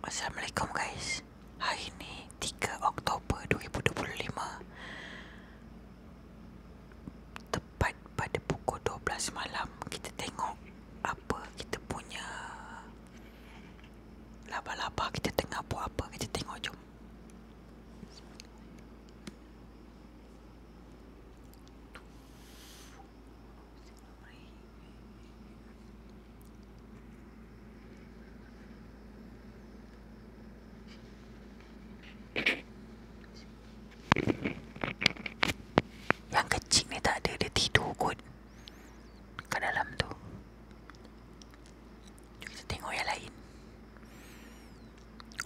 Assalamualaikum guys. Hari ni 3 Oktober 2025, tepat pada pukul 12 malam. Kita tengok apa kita punya laba-laba kita tengah buat apa. Kita tengok, jom. Yang kecil ni tak ada, dia tidur kot kat dalam tu. Jom kita tengok yang lain.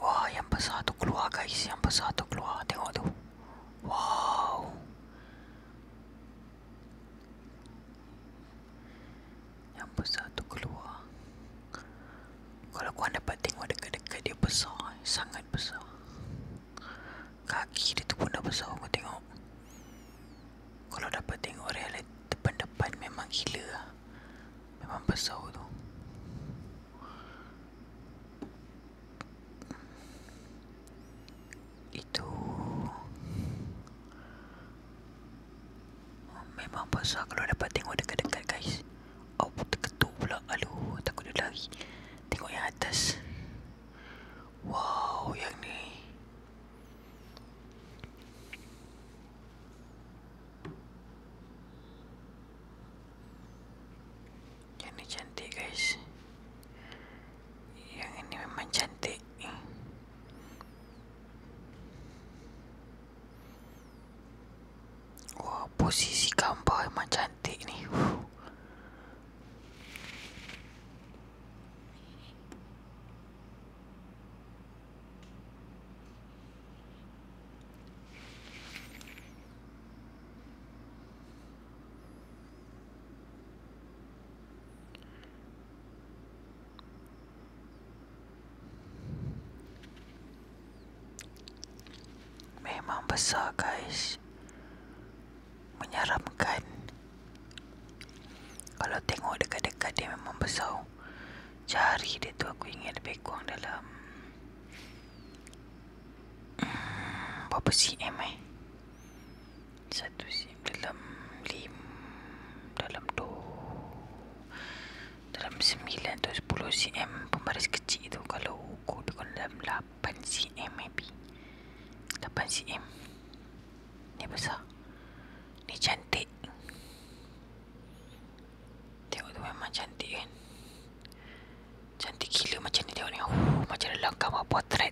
Wah, yang besar tu keluar guys. Yang besar tu keluar. Tengok tu. Wow. Yang besar tu keluar. Kalau korang dapat tengok dekat-dekat, dia besar. Sangat besar. Kaki dia tu pun dah besar. Kau tengok. Kalau dapat tengok realit depan-depan, memang gila. Memang besar tu. Itu memang besar kalau dapat tengok dekat-dekat guys. Oh, terketuk pula. Aduh, takut dia lari. Tengok yang atas. Wow, yang ni. Yang ni cantik guys. Yang ini memang cantik. Wah, posisi gambar memang cantik ni. Memang besar guys. Menyeramkan. Kalau tengok dekat-dekat, dia memang besar. Jari dia tu aku ingat lebih kurang dalam berapa cm Satu cm dalam 5, dalam 2, dalam 9 atau 10 cm. Pembaris kecil tu kalau ukur dia dalam 8 cm maybe. 8 cm. Ni besar. Ni cantik. Tengok tu memang cantik kan. Cantik gila macam ni tengok ni. Macam dalam gambar potret.